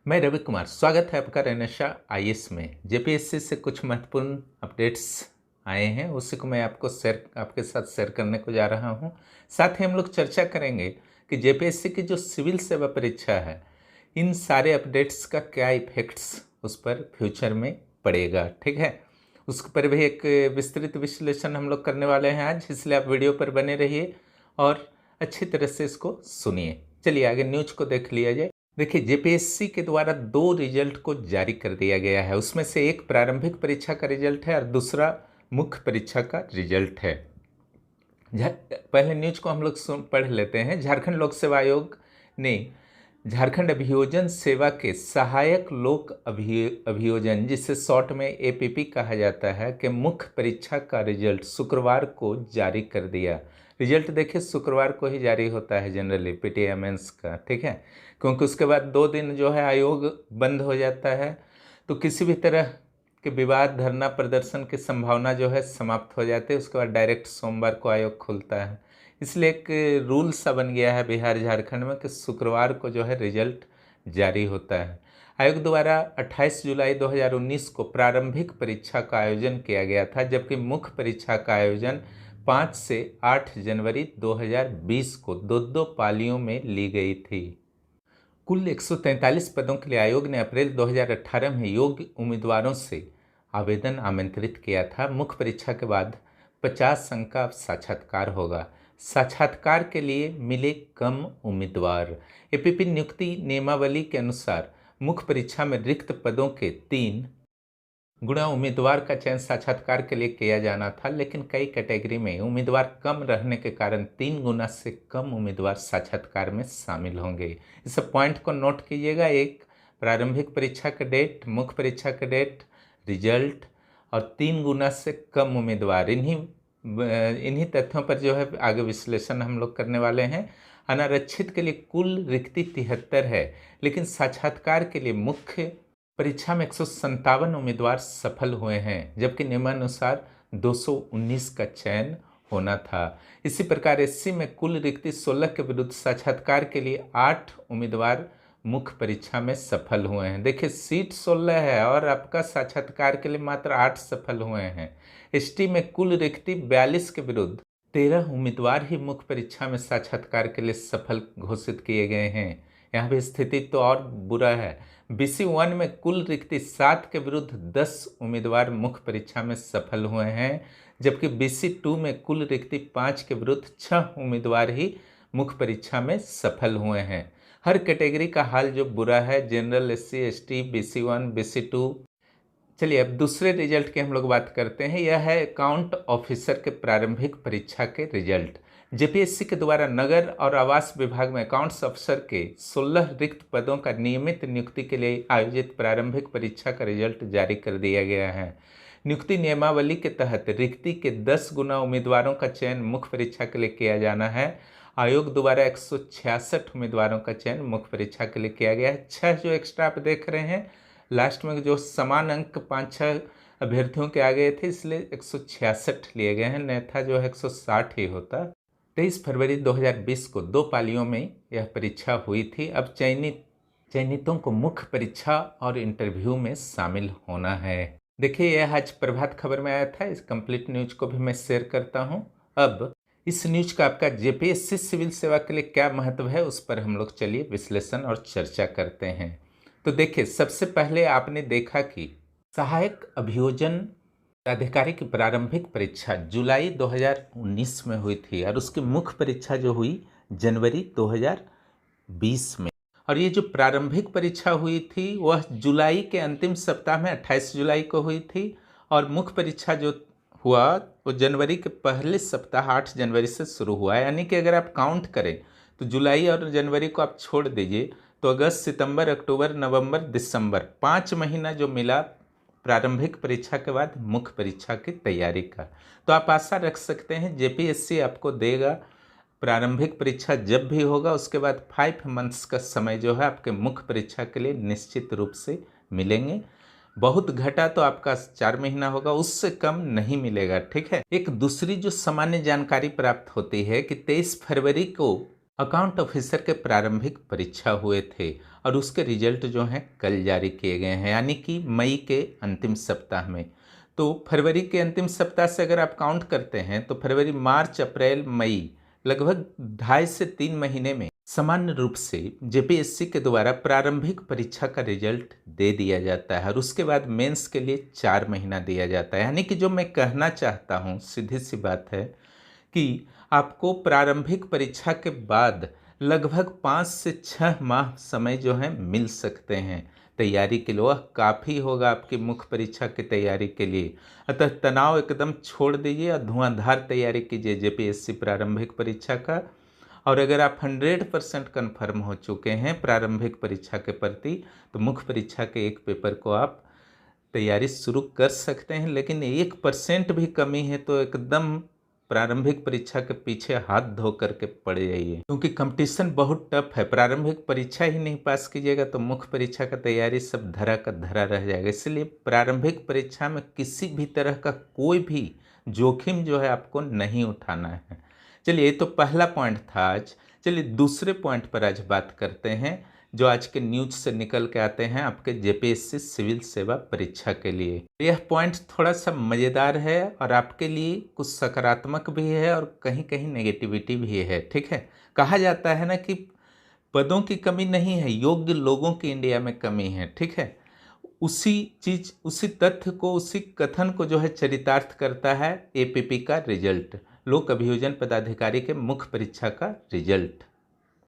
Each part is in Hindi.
मैं रवि कुमार, स्वागत है आपका रैनशा आईएएस में। जेपीएससी से कुछ महत्वपूर्ण अपडेट्स आए हैं, उसी को मैं आपके साथ शेयर करने को जा रहा हूं। साथ ही हम लोग चर्चा करेंगे कि जेपीएससी की जो सिविल सेवा परीक्षा है, इन सारे अपडेट्स का क्या इफेक्ट्स उस पर फ्यूचर में पड़ेगा। ठीक है, उस पर भी एक विस्तृत विश्लेषण हम लोग करने वाले हैं आज, इसलिए आप वीडियो पर बने रहिए और अच्छी तरह से इसको सुनिए। चलिए आगे न्यूज को देख लिया जाए। देखिए, जेपीएससी के द्वारा 2 रिजल्ट को जारी कर दिया गया है। उसमें से एक प्रारंभिक परीक्षा का रिजल्ट है और दूसरा मुख्य परीक्षा का रिजल्ट है। पहले न्यूज को हम लोग पढ़ लेते हैं। झारखंड लोक सेवा आयोग ने झारखंड अभियोजन सेवा के सहायक लोक अभियोजन, जिसे शॉर्ट में एपीपी कहा जाता है, के मुख्य परीक्षा का रिजल्ट शुक्रवार को जारी कर दिया। रिजल्ट देखिए, शुक्रवार को ही जारी होता है जनरली पीटीए मेंस का। ठीक है, क्योंकि उसके बाद 2 दिन जो है आयोग बंद हो जाता है, तो किसी भी तरह के विवाद, धरना प्रदर्शन की संभावना जो है समाप्त हो जाती है। उसके बाद डायरेक्ट सोमवार को आयोग खुलता है। इसलिए एक रूल सा बन गया है बिहार झारखंड में कि शुक्रवार को जो है रिजल्ट जारी होता है। आयोग द्वारा 28 जुलाई 2019 को प्रारंभिक परीक्षा का आयोजन किया गया था, जबकि मुख्य परीक्षा का आयोजन 5 से 8 जनवरी 2020 को 2 पालियों में ली गई थी। कुल 143 पदों के लिए आयोग ने अप्रैल 2018 में योग्य उम्मीदवारों से आवेदन आमंत्रित किया था। मुख्य परीक्षा के बाद 50 अंक का साक्षात्कार होगा। साक्षात्कार के लिए मिले कम उम्मीदवार। एपीपी नियुक्ति नियमावली के अनुसार मुख्य परीक्षा में रिक्त पदों के 3 गुणा उम्मीदवार का चयन साक्षात्कार के लिए किया जाना था, लेकिन कई कैटेगरी में उम्मीदवार कम रहने के कारण 3 गुना से कम उम्मीदवार साक्षात्कार में शामिल होंगे। इस पॉइंट को नोट कीजिएगा। एक, प्रारंभिक परीक्षा का डेट, मुख्य परीक्षा का डेट, रिजल्ट और 3 गुना से कम उम्मीदवार। इन्हीं तथ्यों पर जो है आगे विश्लेषण हम लोग करने वाले हैं। अनारक्षित के लिए कुल रिक्ति 73 है, लेकिन साक्षात्कार के लिए मुख्य परीक्षा में 157 उम्मीदवार सफल हुए हैं, जबकि नियमानुसार 219 का चयन होना था। इसी प्रकार एससी में कुल रिक्ति 16 के विरुद्ध साक्षात्कार के लिए 8 उम्मीदवार मुख्य परीक्षा में सफल हुए हैं। देखिए, सीट 16 है और आपका साक्षात्कार के लिए मात्र 8 सफल हुए हैं। एसटी में कुल रिक्ति 42 के विरुद्ध 13 उम्मीदवार ही मुख्य परीक्षा में साक्षात्कार के लिए सफल घोषित किए गए हैं। यहाँ भी स्थिति तो और बुरा है। बीसी 1 में कुल रिक्ति 7 के विरुद्ध 10 उम्मीदवार मुख्य परीक्षा में सफल हुए हैं, जबकि बीसी 2 में कुल रिक्ति 5 के विरुद्ध 6 उम्मीदवार ही मुख्य परीक्षा में सफल हुए हैं। हर कैटेगरी का हाल जो बुरा है, general, SC, ST, BC 1, BC 2। चलिए अब दूसरे रिजल्ट की हम लोग बात करते हैं। यह है अकाउंट ऑफिसर के प्रारंभिक परीक्षा के रिजल्ट। जेपीएससी के द्वारा नगर और आवास विभाग में अकाउंट्स अफसर के 16 रिक्त पदों का नियमित नियुक्ति के लिए आयोजित प्रारंभिक परीक्षा का रिजल्ट जारी कर दिया गया है। नियुक्ति नियमावली के तहत रिक्ति के 10 गुना उम्मीदवारों का चयन मुख्य परीक्षा के लिए किया जाना है। आयोग द्वारा 166 उम्मीदवारों का चयन मुख्य परीक्षा के लिए किया गया है। 6 जो एक्स्ट्रा आप देख रहे हैं लास्ट में, जो समान अंक 5-6 अभ्यर्थियों के आ गए थे, इसलिए 166 लिए गए हैं, अन्यथा जो है 160 ही होता। 23 फरवरी 2020 को 2 पालियों में यह परीक्षा हुई थी। अब चयनितों को मुख्य परीक्षा और इंटरव्यू में शामिल होना है। देखिए, यह आज प्रभात खबर में आया था। इस कंप्लीट न्यूज को भी मैं शेयर करता हूं। अब इस न्यूज का आपका जेपीएससी सिविल सेवा के लिए क्या महत्व है, उस पर हम लोग चलिए विश्लेषण और चर्चा करते हैं। तो देखिए, सबसे पहले आपने देखा कि सहायक अभियोजन अधिकारी की प्रारंभिक परीक्षा जुलाई 2019 में हुई थी और उसकी मुख्य परीक्षा जो हुई जनवरी 2020 में। और ये जो प्रारंभिक परीक्षा हुई थी वह जुलाई के अंतिम सप्ताह में 28 जुलाई को हुई थी, और मुख्य परीक्षा जो हुआ वो जनवरी के पहले सप्ताह 8 जनवरी से शुरू हुआ है। यानी कि अगर आप काउंट करें तो जुलाई और जनवरी को आप छोड़ दीजिए तो अगस्त, सितंबर, अक्टूबर, नवंबर, दिसंबर 5 महीना जो मिला प्रारंभिक परीक्षा के बाद मुख्य परीक्षा की तैयारी का। तो आप आशा रख सकते हैं जेपीएससी आपको देगा। प्रारंभिक परीक्षा जब भी होगा उसके बाद 5 मंथ्स का समय जो है आपके मुख्य परीक्षा के लिए निश्चित रूप से मिलेंगे। बहुत घटा तो आपका 4 महीना होगा, उससे कम नहीं मिलेगा। ठीक है। एक दूसरी जो सामान्य जानकारी प्राप्त होती है कि 23 फरवरी को अकाउंट ऑफिसर के प्रारंभिक परीक्षा हुए थे और उसके रिजल्ट जो हैं कल जारी किए गए हैं, यानी कि मई के अंतिम सप्ताह में। तो फरवरी के अंतिम सप्ताह से अगर आप काउंट करते हैं तो फरवरी, मार्च, अप्रैल, मई, लगभग 2.5 से 3 महीने में सामान्य रूप से जेपीएससी के द्वारा प्रारंभिक परीक्षा का रिजल्ट दे दिया जाता है और उसके बाद मेंस के लिए 4 महीना दिया जाता है। यानी कि जो मैं कहना चाहता हूँ, सीधी सी बात है कि आपको प्रारंभिक परीक्षा के बाद लगभग 5 से 6 माह समय जो है मिल सकते हैं तैयारी के लिए। वह काफ़ी होगा आपकी मुख्य परीक्षा की तैयारी के लिए। अतः तनाव एकदम छोड़ दीजिए और धुआंधार तैयारी कीजिए जेपीएससी प्रारंभिक परीक्षा का। और अगर आप 100% कन्फर्म हो चुके हैं प्रारंभिक परीक्षा के प्रति, तो मुख्य परीक्षा के एक पेपर को आप तैयारी शुरू कर सकते हैं। लेकिन 1% भी कमी है तो एकदम प्रारंभिक परीक्षा के पीछे हाथ धो करके पड़ जाइए, क्योंकि कंपटीशन बहुत टफ है। प्रारंभिक परीक्षा ही नहीं पास कीजिएगा तो मुख्य परीक्षा का तैयारी सब धरा का धरा रह जाएगा। इसलिए प्रारंभिक परीक्षा में किसी भी तरह का कोई भी जोखिम जो है आपको नहीं उठाना है। चलिए, ये तो पहला पॉइंट था आज। चलिए दूसरे पॉइंट पर आज बात करते हैं, जो आज के न्यूज से निकल के आते हैं आपके जेपीएससी सिविल सेवा परीक्षा के लिए। यह पॉइंट थोड़ा सा मज़ेदार है और आपके लिए कुछ सकारात्मक भी है और कहीं कहीं नेगेटिविटी भी है। ठीक है, कहा जाता है ना कि पदों की कमी नहीं है, योग्य लोगों की इंडिया में कमी है। ठीक है, उसी चीज, उसी तथ्य को, उसी कथन को जो है चरितार्थ करता है एपीपी का रिजल्ट, लोक अभियोजन पदाधिकारी के मुख्य परीक्षा का रिजल्ट।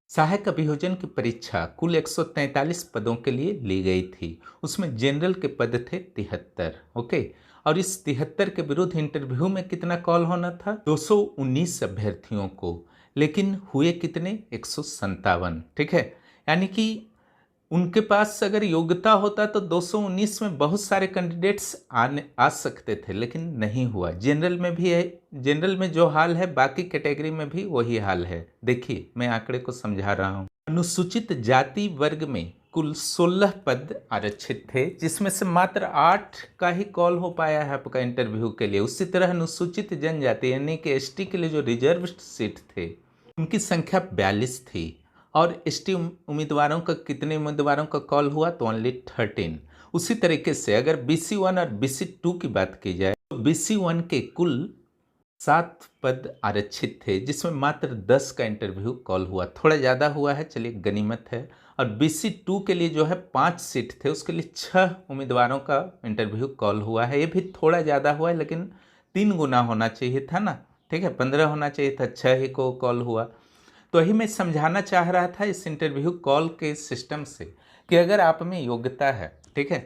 सहायक अभियोजन की परीक्षा कुल 143 पदों के लिए ली गई थी। उसमें जनरल के पद थे 73। ओके, और इस 73 के विरुद्ध इंटरव्यू में कितना कॉल होना था? 219 अभ्यर्थियों को, लेकिन हुए कितने? 157। ठीक है, यानी कि उनके पास अगर योग्यता होता तो 219 में बहुत सारे कैंडिडेट्स आ सकते थे, लेकिन नहीं हुआ। जनरल में भी है, जनरल में जो हाल है बाकी कैटेगरी में भी वही हाल है। देखिए, मैं आंकड़े को समझा रहा हूँ। अनुसूचित जाति वर्ग में कुल 16 पद आरक्षित थे, जिसमें से मात्र 8 का ही कॉल हो पाया है आपका इंटरव्यू के लिए। उसी तरह अनुसूचित जनजाति यानी कि एसटी के लिए जो रिजर्व सीट थे उनकी संख्या 42 थी। और एसटी उम्मीदवारों का कितने उम्मीदवारों का कॉल हुआ? तो ओनली 13। उसी तरीके से अगर BC1 और BC2 की बात की जाए तो BC1 के कुल 7 पद आरक्षित थे, जिसमें मात्र 10 का इंटरव्यू कॉल हुआ। थोड़ा ज़्यादा हुआ है, चलिए गनीमत है। और BC2 के लिए जो है 5 सीट थे, उसके लिए 6 उम्मीदवारों का इंटरव्यू कॉल हुआ है। ये भी थोड़ा ज़्यादा हुआ है, लेकिन 3 गुना होना चाहिए था ना। ठीक है, 15 होना चाहिए था, 6 ही को कॉल हुआ। तो यही मैं समझाना चाह रहा था इस इंटरव्यू कॉल के सिस्टम से कि अगर आप में योग्यता है, ठीक है,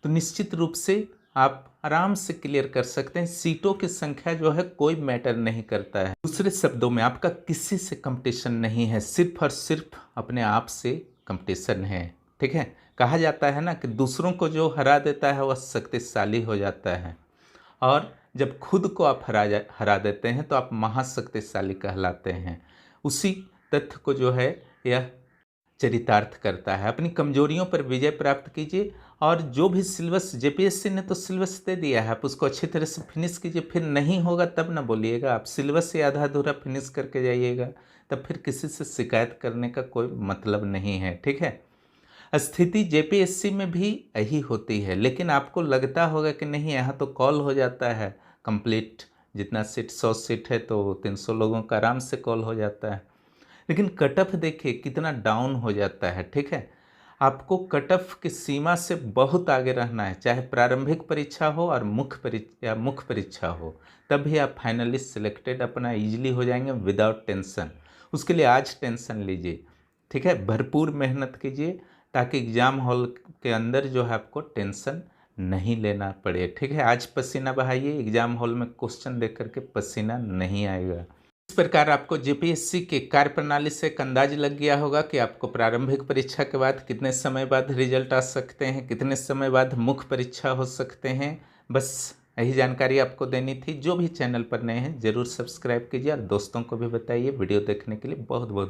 तो निश्चित रूप से आप आराम से क्लियर कर सकते हैं। सीटों की संख्या जो है कोई मैटर नहीं करता है। दूसरे शब्दों में आपका किसी से कंपटीशन नहीं है, सिर्फ और सिर्फ अपने आप से कंपटीशन है। ठीक है, कहा जाता है ना कि दूसरों को जो हरा देता है वह शक्तिशाली हो जाता है, और जब खुद को आप हरा देते हैं तो आप महाशक्तिशाली कहलाते हैं। उसी तथ्य को जो है यह चरितार्थ करता है। अपनी कमजोरियों पर विजय प्राप्त कीजिए, और जो भी सिलेबस, जेपीएससी ने तो सिलेबस दे दिया है, आप उसको अच्छी तरह से फिनिश कीजिए। फिर नहीं होगा तब ना बोलिएगा, आप सिलेबस से आधा अधूरा फिनिश करके जाइएगा, तब फिर किसी से शिकायत करने का कोई मतलब नहीं है। ठीक है, स्थिति जेपीएससी में भी यही होती है, लेकिन आपको लगता होगा कि नहीं यहाँ तो कॉल हो जाता है कंप्लीट, जितना सीट 100 सीट है तो 300 लोगों का आराम से कॉल हो जाता है। लेकिन कट ऑफ देखिए कितना डाउन हो जाता है। ठीक है, आपको कट ऑफ की सीमा से बहुत आगे रहना है, चाहे प्रारंभिक परीक्षा हो और मुख्य परीक्षा हो, तब भी आप फाइनली सिलेक्टेड अपना ईजिली हो जाएंगे विदाउट टेंशन। उसके लिए आज टेंशन लीजिए, ठीक है, भरपूर मेहनत कीजिए, ताकि एग्ज़ाम हॉल के अंदर जो है आपको टेंशन नहीं लेना पड़े। ठीक है, आज पसीना बहाइए, एग्ज़ाम हॉल में क्वेश्चन देख करके पसीना नहीं आएगा। इस प्रकार आपको जेपीएससी के कार्यप्रणाली से एक अंदाज लग गया होगा कि आपको प्रारंभिक परीक्षा के बाद कितने समय बाद रिजल्ट आ सकते हैं, कितने समय बाद मुख्य परीक्षा हो सकते हैं। बस यही जानकारी आपको देनी थी। जो भी चैनल पर नए हैं ज़रूर सब्सक्राइब कीजिए और दोस्तों को भी बताइए। वीडियो देखने के लिए बहुत बहुत